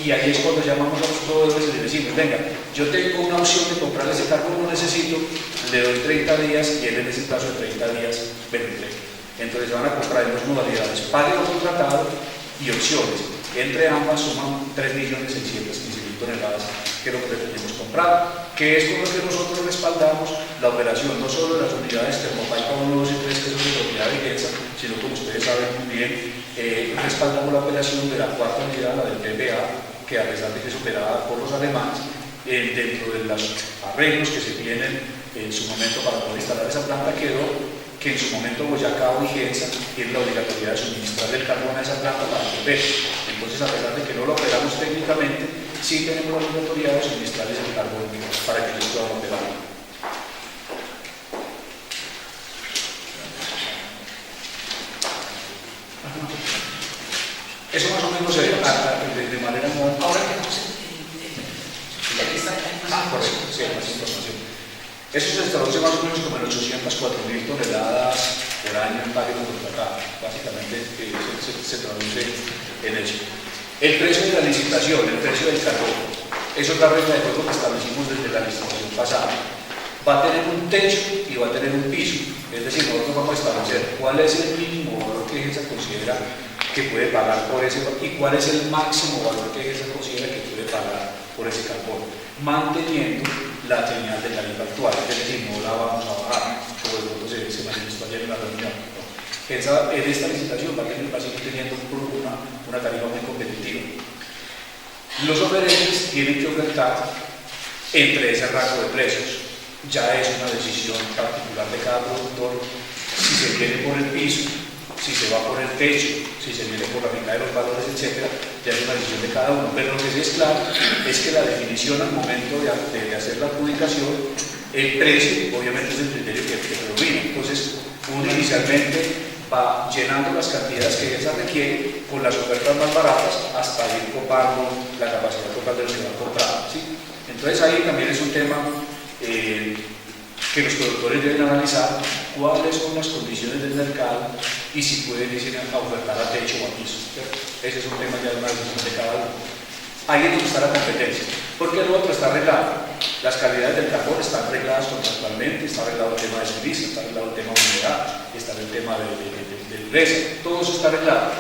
y ahí es cuando llamamos a los proveedores y les decimos, venga, yo tengo una opción de comprar ese carbón, lo necesito, le doy 30 días y él en ese plazo de 30 días me lo entrega. Entonces van a comprar en dos modalidades, pague lo contratado y opciones. Entre ambas suman 3.615.000 toneladas, que es lo que pretendemos comprar, que es con lo que nosotros respaldamos la operación, no solo de las unidades Termopaipa 1, 2 y 3, que son de propiedad de Gensa, sino como ustedes saben muy bien, respaldamos la operación de la cuarta unidad, la del PPA, que a pesar de que es operada por los alemanes, dentro de los arreglos que se tienen en su momento para poder instalar esa planta, quedó que en su momento Boyacá y Gensa tienen la obligatoriedad de suministrar el carbón a esa planta para que opere. Entonces, a pesar de que no lo operamos técnicamente, sí tenemos la obligatoriedad de suministrarles el carbón para que ellos puedan operar. Eso más o menos de manera no. Ahora que no sé. Correcto, sí, más información. Eso se traduce más o menos como en 804.000 toneladas por año en pague contratado. Básicamente se traduce en eso. El precio de la licitación, el precio del carbón, eso es la regla de juego que establecimos desde la licitación pasada. Va a tener un techo y va a tener un piso. Es decir, nosotros vamos a establecer cuál es el mínimo valor que se considera que puede pagar por ese y cuál es el máximo valor que se considera que puede pagar por ese carbón, manteniendo la señal de tarifa actual, es decir, no la vamos a bajar, como el mundo se manifestó ayer en la reunión. En esta licitación va a seguir teniendo una tarifa muy competitiva. Los oferentes tienen que ofertar entre ese rango de precios. Ya es una decisión particular de cada productor si se viene por el piso, si se va por el techo, si se viene por la mitad de los valores, etc. Ya es una decisión de cada uno. Pero lo que sí es claro es que la definición al momento de hacer la adjudicación, el precio obviamente es el criterio que predomina. Entonces, uno inicialmente va llenando las cantidades que esa requiere con las ofertas más baratas hasta ir copando la capacidad total de lo que va a comprar, ¿sí? Entonces ahí también es un tema que los productores deben analizar cuáles son las condiciones del mercado y si pueden ir a ofertar a techo o a piso, ¿cierto? Ese es un tema ya de una decisión de cada uno. Ahí es donde está la competencia, porque el otro está arreglado. Las calidades del carbón están arregladas contractualmente, está arreglado el tema de servicio, está arreglado el tema de humedad, está el tema del precio, todo eso está arreglado.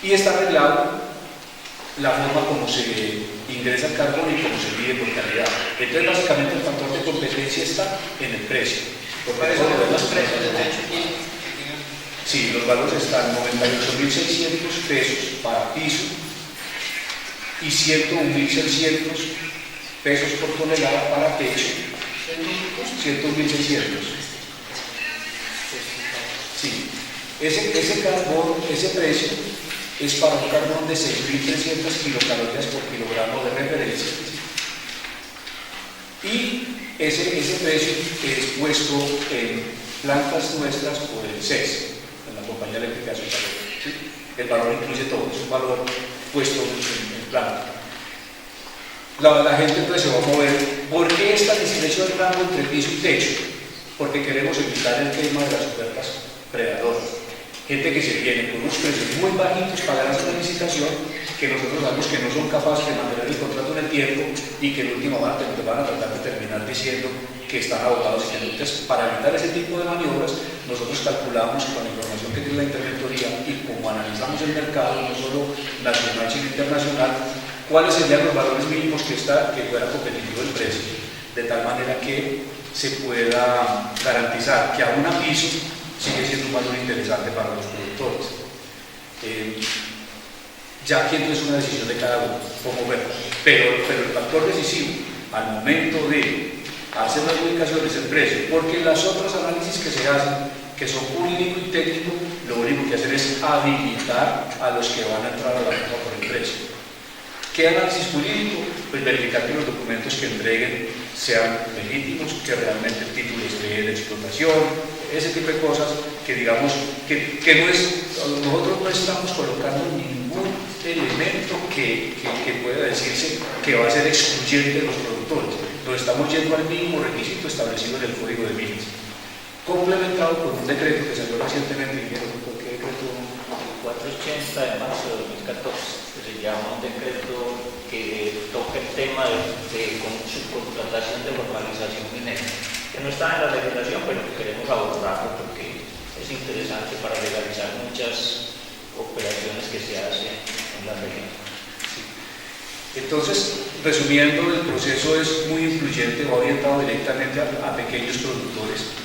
Y está arreglado la forma como se ingresa el carbón y cómo se mide por calidad. Entonces, básicamente, el factor de competencia está en el precio. ¿Cuáles son los precios de techo? Sí, los valores están 98.600 pesos para piso y 101.600 pesos por tonelada para techo. 101.600. Sí, ese carbón, ese precio es para un carbón de 6.300 kilocalorías por kilogramo de referencia. Y ese precio es puesto en plantas nuestras por el CES, en la Compañía Eléctrica de Azúcar. ¿Sí? El valor incluye todo, es un valor puesto en planta. La gente entonces se va a mover. ¿Por qué esta discreción del rango entre piso y techo? Porque queremos evitar el tema de las ofertas predadoras. Gente que se viene con unos precios muy bajitos para hacer una licitación, que nosotros sabemos que no son capaces de mantener el contrato en el tiempo y que en último van a tratar de terminar diciendo que están agotados y que no. Entonces, para evitar ese tipo de maniobras, nosotros calculamos con la información que tiene la interventoría y como analizamos el mercado, no solo nacional sino internacional, cuáles serían los valores mínimos que fuera competitivo el precio, de tal manera que se pueda garantizar que aún a piso sigue siendo un valor interesante para los productores. Ya aquí entonces es una decisión de cada uno, cómo verlo. Pero el factor decisivo al momento de hacer la adjudicación es el precio, porque las otras análisis que se hacen, que son jurídico y técnico, lo único que hacen es habilitar a los que van a entrar a la compra por el precio. ¿Qué análisis jurídico? Pues verificar que los documentos que entreguen sean legítimos, que realmente el título esté de explotación, ese tipo de cosas que digamos que no es, nosotros no estamos colocando ningún elemento que pueda decirse que va a ser excluyente de los productores. Nos estamos yendo al mínimo requisito establecido en el Código de Minas, complementado por un decreto que salió recientemente. ¿Qué decreto? 4 280 de marzo de 2014, que se llama un decreto que toca el tema de subcontratación de formalización minera, que no está en la legislación, pero que queremos abordarlo porque es interesante para legalizar muchas operaciones que se hacen en la región. Entonces, resumiendo, el proceso es muy influyente, va orientado directamente a pequeños productores.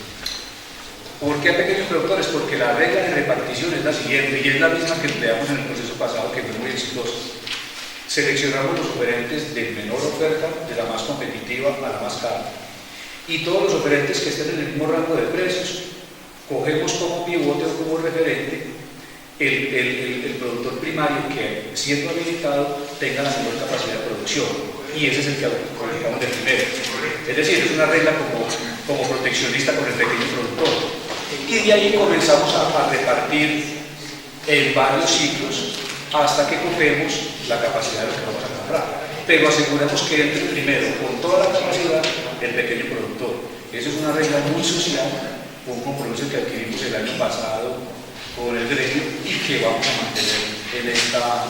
¿Por qué a pequeños productores? Porque la regla de repartición es la siguiente, y es la misma que empleamos en el proceso pasado, que fue muy exitoso. Seleccionamos los oferentes de menor oferta, de la más competitiva a la más cara. Y todos los oferentes que estén en el mismo rango de precios, cogemos como pivote o como referente el productor primario que, siendo habilitado, tenga la mejor capacidad de producción, y ese es el que colocamos de primero. Es decir, es una regla como proteccionista con el pequeño productor, y de ahí comenzamos a repartir en varios ciclos hasta que cogemos la capacidad de lo que vamos a comprar, pero aseguramos que entre primero con toda la capacidad el pequeño productor. Eso es una regla muy social, un compromiso que adquirimos el año pasado con el gremio y que vamos a mantener en esta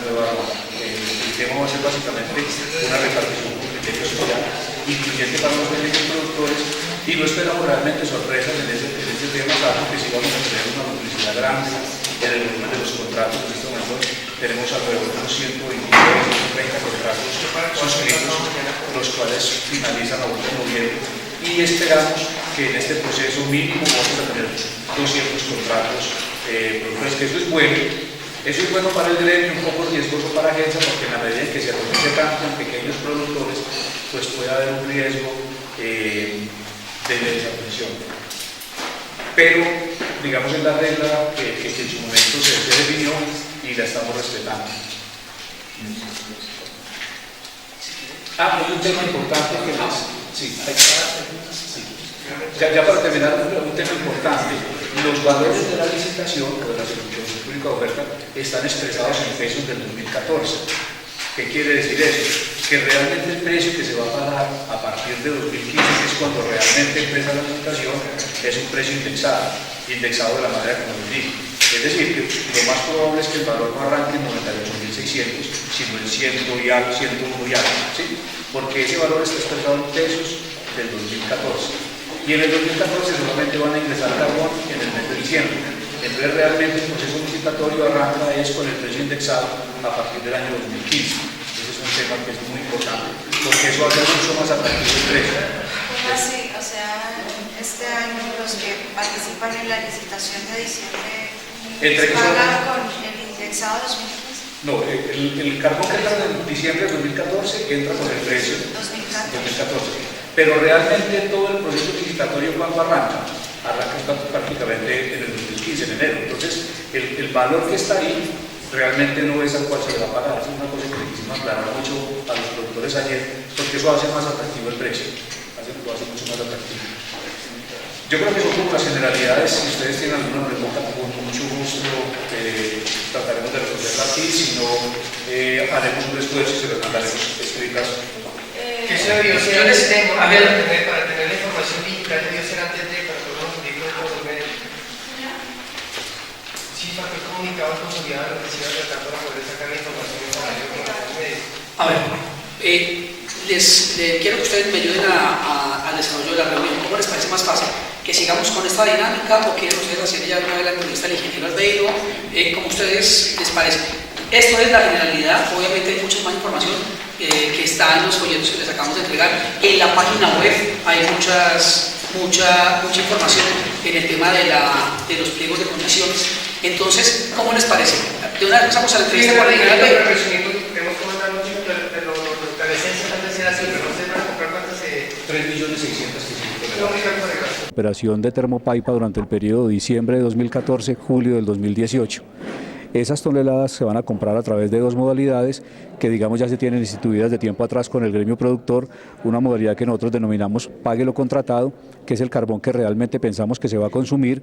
nueva ronda. El tema va a ser básicamente una repartición con criterio social, incluyente para los pequeños productores, y no esperamos realmente sorpresas en ese tema, salvo que sí vamos a tener una publicidad grande en el volumen de los contratos. En este momento tenemos alrededor de unos 129, 130 contratos suscritos, los cuales finalizan a 1 de noviembre, y esperamos que en este proceso mínimo vamos a tener 200 contratos, pues que eso es bueno para el gremio, un poco riesgoso para la agencia, porque en la medida en que se atomice tanto en pequeños productores, pues puede haber un riesgo de desaparición. Pero, digamos, es la regla que en su momento se definió y la estamos respetando. Hay un tema importante que les... Sí. Ya para terminar, un tema importante. Los valores de la licitación o de la solicitud pública de oferta están expresados en pesos del 2014. ¿Qué quiere decir eso? Que realmente el precio que se va a pagar a partir de 2015, que es cuando realmente empieza la licitación, es un precio indexado de la manera como les dije. Es decir, que lo más probable es que el valor no arranque en 98.600, sino en 100 y algo, 101 y algo, ¿sí? Porque ese valor está expresado en pesos del 2014. Y en el 2014 solamente van a ingresar carbón en el mes de diciembre. Entonces realmente el proceso licitatorio arranca con el precio indexado a partir del año 2015. Ese es un tema que es muy importante, porque eso va a ser mucho más atractivo el precio. ¿Cómo así? O sea, este año los que participan en la licitación de diciembre pagan con el indexado 2015. No, el carbón que entra en diciembre de 2014 entra con el precio 2014. Pero realmente todo el proceso licitatorio, ¿cuándo arranca? Arranca prácticamente en el 2015, en enero. Entonces, el valor que está ahí realmente no es al cual se le va a pagar. Es una cosa que quisimos aclarar mucho a los productores ayer, porque eso hace más atractivo el precio, lo hace mucho más atractivo. Yo creo que son como las generalidades. Si ustedes tienen alguna pregunta, con mucho gusto trataremos de responderla aquí. Si no, haremos un esfuerzo y se las mandaremos escritas. ¿Qué se debió hacer? Yo les tengo, a ver, para tener la información digital, debió ser antes de para todos los libros de todos los medios. Sí, para que comunicado consolidado lo que se iba a tratar para poder sacar la información en horario con los medios. A ver, quiero que ustedes me ayuden al desarrollo de la reunión. ¿Cómo les parece más fácil? ¿Que sigamos con esta dinámica o quieren ustedes hacer ya una vez la entrevista al ingeniero Albeiro? Como ustedes les parece. Esto es la generalidad, obviamente hay mucha más información que está en los folletos que les acabamos de entregar. En la página web hay mucha información en el tema de los pliegos de condiciones. Entonces, ¿cómo les parece? De una vez pasamos a la entrevista con el ingeniero Albeiro. Queremos comentar mucho, pero la licencia antes era así, pero no sé para comprar cuántas 3.600.000. Operación de Termopaipa durante el periodo de diciembre de 2014, julio del 2018. Esas toneladas se van a comprar a través de dos modalidades que digamos ya se tienen instituidas de tiempo atrás con el gremio productor. Una modalidad que nosotros denominamos pague lo contratado, que es el carbón que realmente pensamos que se va a consumir.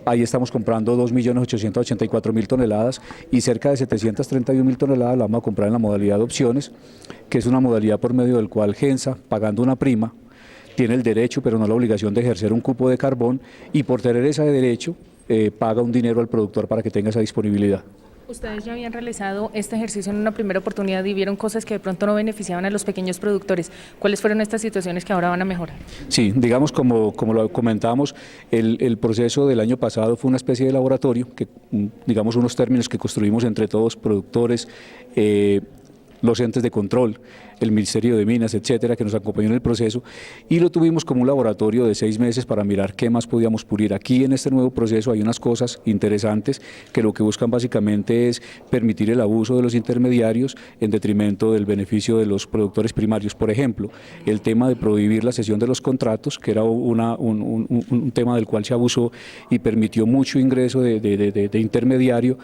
Ahí estamos comprando 2.884.000 toneladas y cerca de 731.000 toneladas la vamos a comprar en la modalidad de opciones, que es una modalidad por medio del cual Gensa, pagando una prima, tiene el derecho pero no la obligación de ejercer un cupo de carbón, y por tener ese derecho paga un dinero al productor para que tenga esa disponibilidad. Ustedes ya habían realizado este ejercicio en una primera oportunidad y vieron cosas que de pronto no beneficiaban a los pequeños productores. ¿Cuáles fueron estas situaciones que ahora van a mejorar? Sí, digamos como lo comentábamos, el proceso del año pasado fue una especie de laboratorio, que digamos unos términos que construimos entre todos, productores, los entes de control, el Ministerio de Minas, etcétera, que nos acompañó en el proceso, y lo tuvimos como un laboratorio de 6 meses para mirar qué más podíamos pulir. Aquí en este nuevo proceso hay unas cosas interesantes que lo que buscan básicamente es permitir el abuso de los intermediarios en detrimento del beneficio de los productores primarios. Por ejemplo, el tema de prohibir la cesión de los contratos, que era un tema del cual se abusó y permitió mucho ingreso de intermediario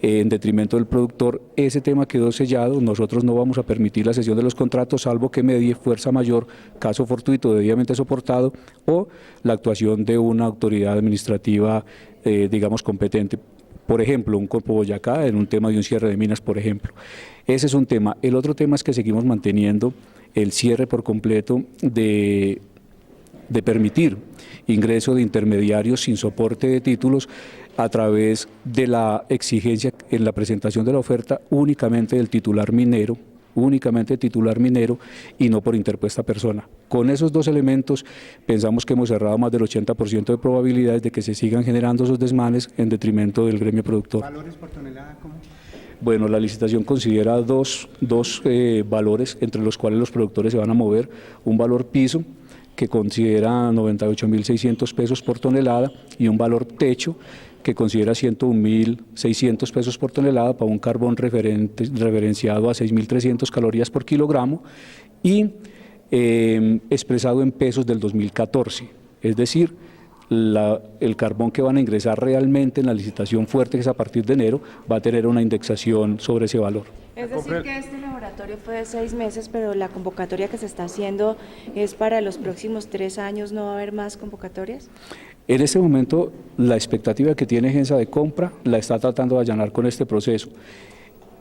en detrimento del productor. Ese tema quedó sellado. Nosotros no vamos a permitir la cesión de los contratos salvo que medie fuerza mayor, caso fortuito debidamente soportado, o la actuación de una autoridad administrativa digamos competente. Por ejemplo, un Corpo Boyacá en un tema de un cierre de minas, por ejemplo. Ese es un tema. El otro tema es que seguimos manteniendo el cierre por completo de permitir ingreso de intermediarios sin soporte de títulos a través de la exigencia en la presentación de la oferta únicamente del titular minero, y no por interpuesta persona. Con esos dos elementos pensamos que hemos cerrado más del 80% de probabilidades de que se sigan generando esos desmanes en detrimento del gremio productor. ¿Valores por tonelada cómo? Bueno, la licitación considera dos valores entre los cuales los productores se van a mover: un valor piso que considera 98.600 pesos por tonelada y un valor techo que considera 101.600 pesos por tonelada para un carbón referenciado a 6.300 calorías por kilogramo y expresado en pesos del 2014, es decir, el carbón que van a ingresar realmente en la licitación fuerte, que es a partir de enero, va a tener una indexación sobre ese valor. Es decir, que este laboratorio fue de 6 meses, pero la convocatoria que se está haciendo es para los próximos 3 años, ¿no va a haber más convocatorias? En este momento, la expectativa que tiene Gensa de compra la está tratando de allanar con este proceso.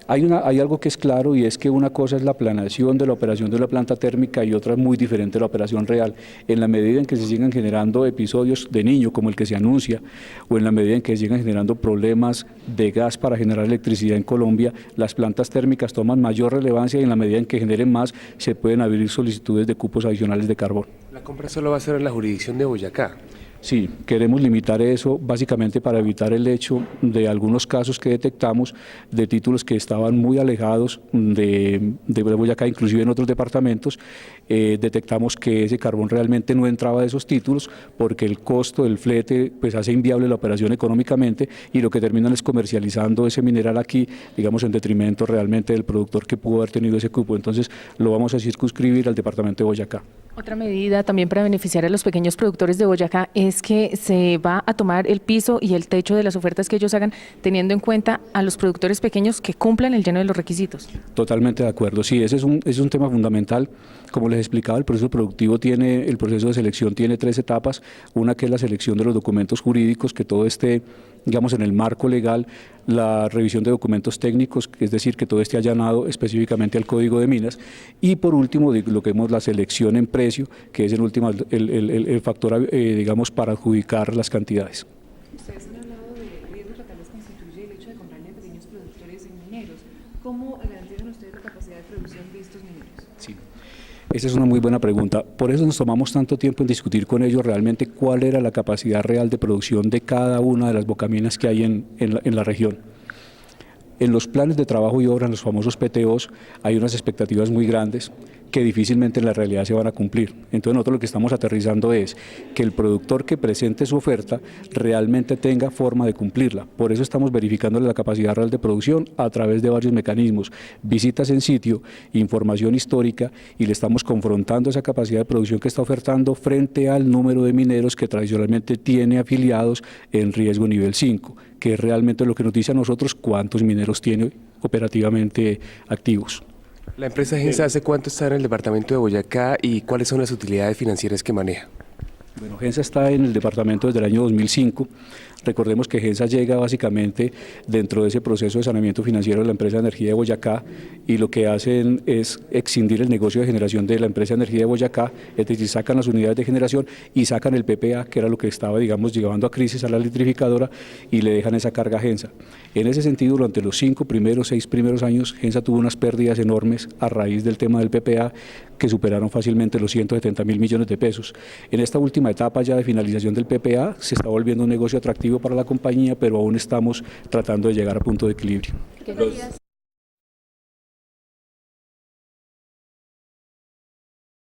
Hay algo que es claro, y es que una cosa es la planeación de la operación de la planta térmica y otra es muy diferente la operación real. En la medida en que se sigan generando episodios de niño como el que se anuncia, o en la medida en que se sigan generando problemas de gas para generar electricidad en Colombia, las plantas térmicas toman mayor relevancia y en la medida en que generen más se pueden abrir solicitudes de cupos adicionales de carbón. ¿La compra solo va a ser en la jurisdicción de Boyacá? Sí, queremos limitar eso básicamente para evitar el hecho de algunos casos que detectamos de títulos que estaban muy alejados de Boyacá, inclusive en otros departamentos. Detectamos que ese carbón realmente no entraba de esos títulos porque el costo del flete pues hace inviable la operación económicamente, y lo que terminan es comercializando ese mineral aquí, digamos, en detrimento realmente del productor que pudo haber tenido ese cupo. Entonces lo vamos a circunscribir al departamento de Boyacá. Otra medida también para beneficiar a los pequeños productores de Boyacá es que se va a tomar el piso y el techo de las ofertas que ellos hagan, teniendo en cuenta a los productores pequeños que cumplan el lleno de los requisitos. Totalmente de acuerdo, sí, ese es un tema fundamental. Como les explicaba, el proceso de selección tiene 3 etapas: una que es la selección de los documentos jurídicos, que todo esté, digamos, en el marco legal; la revisión de documentos técnicos, es decir, que todo esté allanado específicamente al Código de Minas; y por último, lo que vemos, la selección en precio, que es en última el factor, digamos, para adjudicar las cantidades. Ustedes han hablado de riesgos que tal vez constituye el hecho de comprarle a pequeños productores en mineros. ¿Cómo garantizan ustedes la capacidad de producción de estos mineros? Sí. Esa es una muy buena pregunta. Por eso nos tomamos tanto tiempo en discutir con ellos realmente cuál era la capacidad real de producción de cada una de las bocaminas que hay en la región. En los planes de trabajo y obra, en los famosos PTOs, hay unas expectativas muy grandes que difícilmente en la realidad se van a cumplir. Entonces nosotros lo que estamos aterrizando es que el productor que presente su oferta realmente tenga forma de cumplirla. Por eso estamos verificando la capacidad real de producción a través de varios mecanismos: visitas en sitio, información histórica, y le estamos confrontando esa capacidad de producción que está ofertando frente al número de mineros que tradicionalmente tiene afiliados en riesgo nivel 5, que es realmente lo que nos dice a nosotros cuántos mineros tiene operativamente activos. ¿La empresa Gensa hace cuánto está en el departamento de Boyacá y cuáles son las utilidades financieras que maneja? Bueno, Gensa está en el departamento desde el año 2005. Recordemos que Gensa llega básicamente dentro de ese proceso de saneamiento financiero de la empresa de energía de Boyacá, y lo que hacen es excindir el negocio de generación de la empresa de energía de Boyacá, es decir, sacan las unidades de generación y sacan el PPA, que era lo que estaba, digamos, llevando a crisis a la electrificadora, y le dejan esa carga a Gensa. En ese sentido, durante los 6 primeros años, Gensa tuvo unas pérdidas enormes a raíz del tema del PPA, que superaron fácilmente los 170.000 millones de pesos. En esta última etapa ya de finalización del PPA, se está volviendo un negocio atractivo para la compañía, pero aún estamos tratando de llegar a punto de equilibrio. ¿Qué medidas